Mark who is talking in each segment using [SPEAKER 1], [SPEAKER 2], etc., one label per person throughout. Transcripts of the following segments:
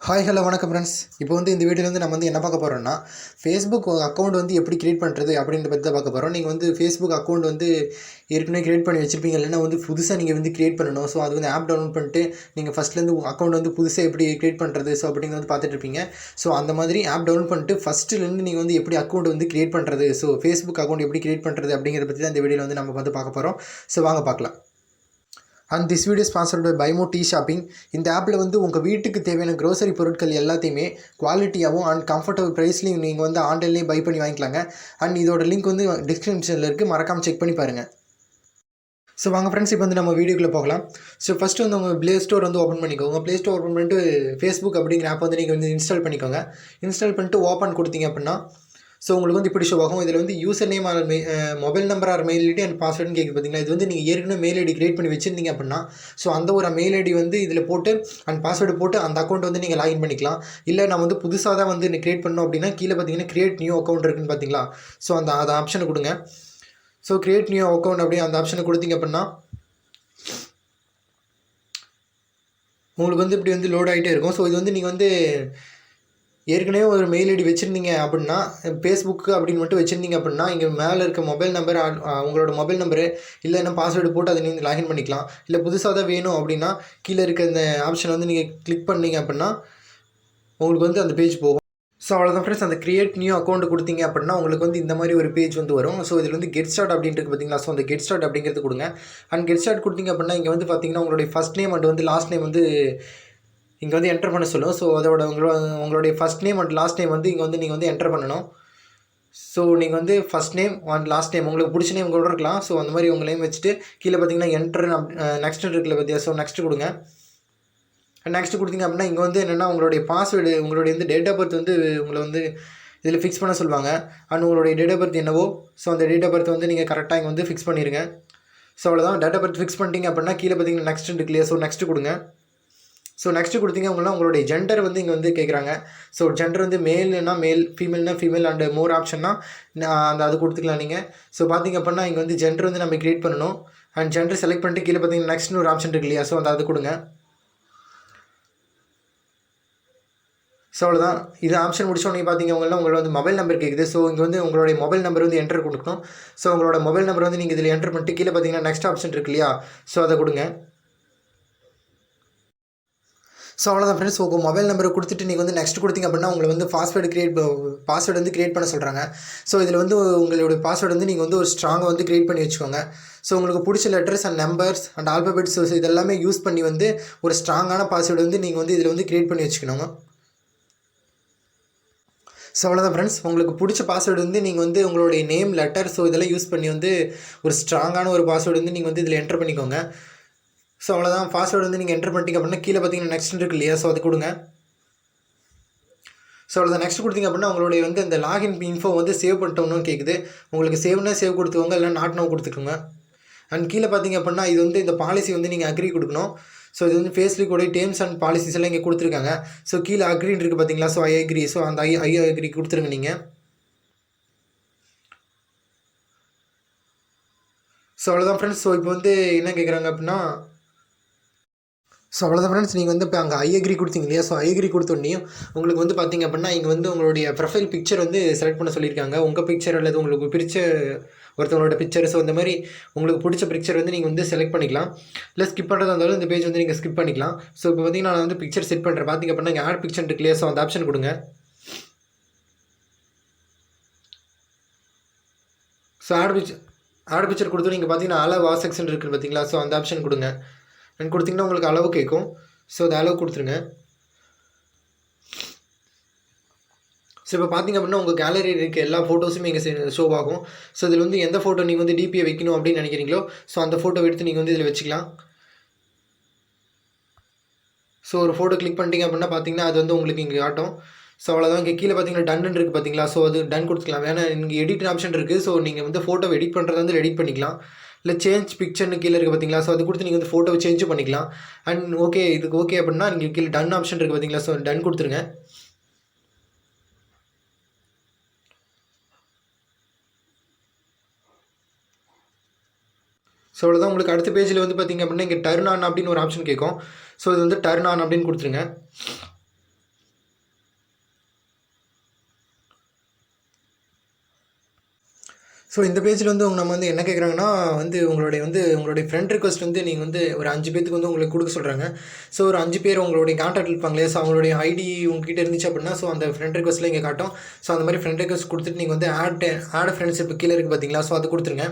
[SPEAKER 1] Hi hello வணக்கம் friends. இப்போ இந்த வீடியோவில் நம்ம என்ன பார்க்க போகிறோம்னா, ஃபேஸ்புக் அக்கௌண்ட் எப்படி கிரியேட் பண்ணுறது அப்படின்றத பற்றி தான் பார்க்க போகிறோம். நீங்கள் ஃபேஸ்புக் அக்கௌண்ட் ஏற்கனவே கிரியேட் பண்ணி வச்சுருப்பீங்க, இல்லைன்னா புதுசாக நீங்கள் கிரியேட் பண்ணணும். ஸோ அது ஆப் டவுன்லோட் பண்ணிட்டு நீங்கள் ஃபஸ்ட்லேருந்து அக்கௌண்ட் புதுசாக எப்படி கிரியேட் பண்ணுறது ஸோ அப்படிங்கிறது பார்த்துட்டு இருப்பீங்க. ஸோ அந்த மாதிரி ஆப் டவுன்லோட் பண்ணிட்டு ஃபஸ்ட்டுலேருந்து நீங்கள் எப்படி அக்கௌண்ட் கிரியேட் பண்ணுறது, ஸோ ஃபேஸ்புக் அக்கௌண்ட் எப்படி கிரியேட் பண்ணுறது அப்படிங்கிறத பற்றி தான் இந்த வீடியோவில் நம்ம பார்க்க போகிறோம். ஸோ வாங்க பார்க்கலாம். And this video sponsored by mo tea shopping. இந்த ஆப்பில் உங்கள் வீட்டுக்கு தேவையான க்ரோசரி பொருட்கள் எல்லாத்தையுமே குவாலிட்டியாகவும் அண்ட் கம்ஃபர்டபுள் ப்ரைஸ்லையும் நீங்கள் ஆன்லைன்லேயே பை பண்ணி வாங்கிக்கலாங்க. அண்ட் இதோட லிங்க் டிஸ்கிரிப்ஷனில் இருக்குது, மறக்காமல் செக் பண்ணி பாருங்கள். ஸோ வாங்க ஃப்ரெண்ட்ஸ், இப்போ நம்ம வீடியோக்குள்ளே போகலாம். ஸோ ஃபஸ்ட்டு உங்கள் ப்ளே ஸ்டோர் ஓப்பன் பண்ணிக்கோங்க. ப்ளே ஸ்டோர் ஓப்பன் பண்ணிட்டு ஃபேஸ்புக் அப்படிங்கிற ஆப் நீங்கள் இன்ஸ்டால் பண்ணிக்கோங்க. இன்ஸ்டால் பண்ணிட்டு ஓப்பன் கொடுத்தீங்க அப்படின்னா ஸோ உங்களுக்கு இப்படி ஷோ ஆகும். இதில் user name or mobile number or mail ID and பாஸ்வேர்டுன்னு கேட்குது பார்த்தீங்களா. இது நீங்கள் ஏற்கனவே மெயில் ஐடி கிரியேட் பண்ணி வச்சுருந்தீங்க அப்படின்னா ஸோ அந்த ஒரு மெயில் ஐடி இதில் போட்டு அண்ட் பாஸ்வேர்டு போட்டு அந்த அக்கௌண்ட் நீங்கள் லாகின் பண்ணிக்கலாம். இல்லை நான் புதுசாக தான் கிரியேட் பண்ணணும் அப்படின்னா கீழே பார்த்தீங்கன்னா கிரியேட் நியூ அக்கௌண்ட் இருக்குன்னு பார்த்தீங்களா. ஸோ அந்த ஆப்ஷனை கொடுங்க. ஸோ கிரியேட் நியூ அக்கௌண்ட் அப்படி அந்த ஆப்ஷனை கொடுத்தீங்க அப்படின்னா உங்களுக்கு இப்படி லோட் ஆகிட்டே இருக்கும். ஸோ இது நீங்கள் ஏற்கனவே ஒரு மெயில் ஐடி வச்சுருந்தீங்க அப்படின்னா, ஃபேஸ்புக்கு அப்படின்னு மட்டும் வச்சுருந்தீங்க அப்படின்னா, இங்கே மேலே இருக்க மொபைல் நம்பர் உங்களோட மொபைல் நம்பரு இல்லைன்னா பாஸ்வேர்டு போட்டு அதை நீங்கள் லாகின் பண்ணிக்கலாம். இல்லை புதுசாக தான் வேணும் அப்படின்னா கீழே இருக்க இந்த ஆப்ஷனை நீங்கள் கிளிக் பண்ணிங்க அப்படின்னா உங்களுக்கு அந்த பேஜ் போகும். ஸோ அவ்வளோதான் ஃப்ரெண்ட்ஸ். அந்த கிரியேட் நியூ அக்கௌண்ட் கொடுத்தீங்க அப்படின்னா உங்களுக்கு இந்த மாதிரி ஒரு பேஜ் வரும். ஸோ இதில் கெட் ஸ்டார்ட் அப்படின்ட்டு பார்த்தீங்களா. ஸோ அந்த கெட் ஸ்டார்ட் அப்படிங்கிறது கொடுங்க. அண்ட் கெட் ஸ்டார்ட் கொடுத்தீங்க அப்படின்னா இங்கே பார்த்தீங்கன்னா உங்களுடைய first name and last name இங்கே என்டர் பண்ண சொல்லும். ஸோ அதோட உங்களுடைய first name and last name இங்கே நீங்கள் என்டர் பண்ணணும். ஸோ நீங்கள் first name and last name உங்களுக்கு பிடிச்ச நேம் கூட இருக்கலாம். ஸோ அந்த மாதிரி உங்கள் நேம் வச்சுட்டு கீழே பார்த்தீங்கன்னா என்டர் நெக்ஸ்ட் இருக்குல்ல பார்த்தியா. ஸோ நெக்ஸ்ட் கொடுங்க. நெக்ஸ்ட் கொடுத்தீங்க அப்படின்னா இங்கே என்னென்னா உங்களுடைய பாஸ்வேர்டு உங்களுடைய டேட் ஆஃப் பர்த் உங்களை இதில் ஃபிக்ஸ் பண்ண சொல்லுவாங்க. அண்ட் உங்களுடைய டேட் ஆஃப் பர்த் என்னவோ ஸோ அந்த டேட் ஆஃப் பர்த் நீங்கள் கரெக்டாக இங்கே ஃபிக்ஸ் பண்ணிடுங்க. ஸோ அவ்வளோதான். டேட் ஆஃப் பர்த் ஃபிக்ஸ் பண்ணிட்டீங்க அப்படின்னா கீழே பார்த்தீங்கன்னா நெக்ஸ்ட் இருக்குல்லையா. ஸோ நெக்ஸ்ட் கொடுங்க. ஸோ நெக்ஸ்ட்டு கொடுத்தீங்க அப்படின்னா உங்களுடைய ஜெண்டர் இங்கே கேட்குறாங்க. ஸோ ஜெண்டர் மேல்னா மேல், ஃபீமேல்னா ஃபீமேல் அண்ட் மோர் ஆப்ஷன்னா அது கொடுத்துக்கலாம் நீங்கள். ஸோ பார்த்திங்க அப்படின்னா இங்கே ஜெண்டர் நம்ம க்ரியேட் பண்ணணும். அண்ட் ஜெண்டர் செலக்ட் பண்ணிட்டு கீழே பார்த்தீங்கன்னா நெக்ஸ்ட்னு ஒரு ஆப்ஷன் இருக்கு இல்லையா. ஸோ அது கொடுங்க. ஸோ அவ்வளோதான். இது ஆப்ஷன் முடிச்சோடனே பார்த்தீங்க உங்களோட மொபைல் நம்பர் கேட்குது. ஸோ இங்கே உங்களுடைய மொபைல் நம்பர் என்டர் கொடுக்கணும். ஸோ உங்களோட மொபைல் நம்பர் நீங்கள் இதில் என்டர் பண்ணிட்டு கீழே பார்த்தீங்கன்னா நெக்ஸ்ட் ஆப்ஷன் இருக்கு இல்லையா. ஸோ அதை கொடுங்க. ஸோ அவ்வளோதான் ஃப்ரெண்ட்ஸ். உங்கள் மொபைல் நம்பரை கொடுத்துட்டு நீங்கள் நெக்ஸ்ட் கொடுத்தீங்க அப்படின்னா உங்களை பாஸ்வேர்டு கிரியேட் பண்ண சொல்கிறாங்க. ஸோ இதில் உங்களுடைய பாஸ்வேர்டு நீங்கள் ஒரு ஸ்ட்ராங்காக கிரியேட் பண்ணி வச்சுக்கோங்க. ஸோ உங்களுக்கு பிடிச்ச letters and numbers and alphabets இதெல்லாமே யூஸ் பண்ணி ஒரு ஸ்ட்ராங்கான பாஸ்வேர்டு நீங்கள் இதில் கிரியேட் பண்ணி வச்சுக்கணுங்க. ஸோ அவ்வளோதான் ஃப்ரெண்ட்ஸ். உங்களுக்கு பிடிச்ச பாஸ்வேர்டு நீங்கள் உங்களுடைய நேம் லெட்டர் ஸோ இதெல்லாம் யூஸ் பண்ணி ஒரு ஸ்ட்ராங்கான ஒரு பாஸ்வேர்டு நீங்கள் இதில் என்டர் பண்ணிக்கோங்க. ஸோ அவ்வளோதான். பாஸ்வேர்டு நீங்கள் என்டர் பண்ணிட்டீங்க அப்படின்னா கீழே பார்த்தீங்கன்னா நெக்ஸ்ட் இருக்கு இல்லையா. ஸோ அது கொடுங்க. ஸோ அவ்வளோதான். நெக்ஸ்ட் கொடுத்தீங்க அப்படின்னா உங்களுடைய அந்த லாகின் இன்ஃபோ சேவ் பண்ணிட்டோம்னு கேட்குது. உங்களுக்கு சேவ்னா சேவ் கொடுத்துக்கோங்க, இல்லை நாட் நோ கொடுத்துக்கோங்க. அண்ட் கீழே பார்த்தீங்க அப்படின்னா இது இந்த பாலிசி நீங்கள் அக்ரி கொடுக்கணும். ஸோ இது ஃபேஸ்புக்கோடைய டேர்ம்ஸ் அண்ட் பாலிசிஸ் எல்லாம் இங்கே கொடுத்துருக்காங்க. ஸோ கீழே அக்ரின்னு இருக்குது பார்த்தீங்களா. So I agree. ஸோ அந்த ஐ அக்ரி கொடுத்துருங்க நீங்கள். ஸோ அவ்வளோதான் ஃப்ரெண்ட்ஸ். ஸோ இப்போ என்ன கேட்குறாங்க அப்படின்னா ஸோ அவ்வளோதான் ஃப்ரெண்ட்ஸ். நீங்கள் இப்போ அங்கே ஐ அக்ரி கொடுத்தீங்க இல்லையா. ஸோ ஐ அக்ரி கொடுத்தோடனையும் உங்களுக்கு பார்த்தீங்க அப்படின்னா இங்கே உங்களுடைய ப்ரொஃபைல் பிக்சர் செலக்ட் பண்ண சொல்லியிருக்காங்க. உங்கள் பிக்சர் அல்லது உங்களுக்கு பிடிச்ச ஒருத்தவங்களோட பிக்சர். ஸோ இந்த மாதிரி உங்களுக்கு பிடிச்ச பிக்சர் நீங்கள் செலக்ட் பண்ணிக்கலாம். இல்லை ஸ்கிப் பண்ணுறதா இருந்தாலும் இந்த பேஜ் நீங்கள் ஸ்கிப் பண்ணிக்கலாம். ஸோ இப்போ பார்த்தீங்கன்னா நான் பிக்சர் செட் பண்ணுறேன். பார்த்திங்க அப்படின்னா இங்கே ஆட் பிக்சர் இருக்கு இல்லையா. ஸோ அந்த ஆப்ஷன் கொடுங்க. ஸோ ஆட் பிக்சர் கொடுத்து நீங்கள் பார்த்தீங்கன்னா அளவு செக்ஷன் இருக்குது பார்த்தீங்களா. ஸோ அந்த ஆப்ஷன் கொடுங்க. அண்ட் கொடுத்திங்கன்னா உங்களுக்கு அளவு கேட்கும். ஸோ அது அளவு கொடுத்துருங்க. ஸோ இப்போ பார்த்திங்க அப்படின்னா உங்கள் கேலரி இருக்க எல்லா ஃபோட்டோஸுமே இங்கே ஷோ ஆகும். ஸோ இதில் எந்த ஃபோட்டோ நீங்கள் டிபியை வைக்கணும் அப்படின்னு நினைக்கிறீங்களோ ஸோ அந்த ஃபோட்டோ எடுத்து நீங்கள் இதில் வச்சுக்கலாம். ஸோ ஒரு ஃபோட்டோ கிளிக் பண்ணிட்டீங்க அப்படின்னா பார்த்தீங்கன்னா அது உங்களுக்கு இங்கே காட்டும். ஸோ அவ்வளோதான். இங்கே கீழே பார்த்தீங்கன்னா டன் இருக்குது பார்த்தீங்களா. ஸோ அது டன் கொடுத்துக்கலாம். ஏன்னா இங்கே எடிட் ஆப்ஷன் இருக்குது. ஸோ நீங்கள் ஃபோட்டோ எடிட் பண்ணுறது எடிட் பண்ணிக்கலாம். இல்லை சேஞ்ச் பிக்சர்னு கீழே இருக்குது பார்த்தீங்களா. ஸோ அது கொடுத்து நீங்கள் ஃபோட்டோவை சேஞ்ச் பண்ணிக்கலாம். அண்ட் ஓகே இதுக்கு ஓகே அப்படின்னா நீங்கள் கீழே டன் ஆப்ஷன் இருக்குது பார்த்தீங்களா. ஸோ டன் கொடுத்துருங்க. ஸோ அவ்வளோதான். உங்களுக்கு அடுத்த பேஜில் பார்த்தீங்க அப்படின்னா இங்கே டர்ன் ஆன் அப்படின்னு ஒரு ஆப்ஷன் கேட்கும். ஸோ இது டர்ன் ஆன் அப்படின்னு கொடுத்துருங்க. ஸோ இந்த பேஜில் வந்து நம்ம வந்து என்ன கேட்குறாங்கன்னா உங்களுடைய ஃப்ரெண்ட் ரிக்வஸ்ட் வந்து நீங்கள் வந்து ஒரு 5 பேத்துக்கு வந்து உங்களுக்கு கொடுக்க சொல்கிறாங்க. ஸோ ஒரு 5 பேர் உங்களுடைய கான்டாக்ட் இருப்பாங்க இல்லையா? ஸோ அவங்களுடைய ஐடி உங்ககிட்ட இருந்துச்சு அப்படின்னா, ஸோ அந்த ஃப்ரெண்ட் ரிக்வஸ்ட்டில் இங்கே காட்டும். ஸோ அந்த மாதிரி ஃப்ரெண்ட் ரிக்வஸ்ட் கொடுத்துட்டு நீங்கள் வந்து ஆட் ஃப்ரெண்ட்ஸ் இப்போ கீழே இருக்குது பார்த்தீங்களா? ஸோ அது கொடுத்துருங்க.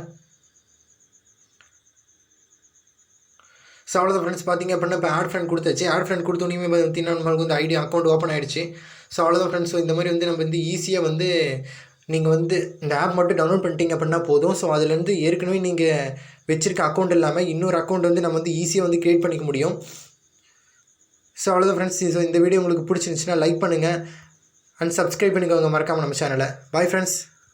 [SPEAKER 1] ஸோ அவ்வளோதான் ஃப்ரெண்ட்ஸ். பார்த்தீங்க அப்படின்னா இப்போ ஆட் ஃப்ரெண்ட் கொடுத்தாச்சு. ஆட் ஃப்ரெண்ட் கொடுத்தோன்னே பார்த்தீங்கன்னா நம்மளுக்கு வந்து ஐடி அக்கௌண்ட் ஓப்பன் ஆகிடுச்சு. ஸோ அவ்வளோதான் ஃப்ரெண்ட்ஸ். ஸோ இந்த மாதிரி வந்து நம்ம வந்து ஈஸியாக வந்து நீங்கள் வந்து இந்த ஆப் மட்டும் டவுன்லோட் பண்ணிட்டீங்க அப்படின்னா போதும். ஸோ அதுலேருந்து ஏற்கனவே நீங்கள் வச்சிருக்க அக்கௌண்ட் இல்லாமல் இன்னொரு அக்கௌண்ட் வந்து நம்ம வந்து ஈஸியாக வந்து க்ரியேட் பண்ணிக்க முடியும். ஸோ அவ்வளோதான் ஃப்ரெண்ட்ஸ். ஸோ இந்த வீடியோ உங்களுக்கு பிடிச்சிருந்துச்சுன்னா லைக் பண்ணுங்கள் அண்ட் சப்ஸ்கிரைப் பண்ணிக்கோங்க மறக்காமல் நம்ம சேனலை. Bye friends.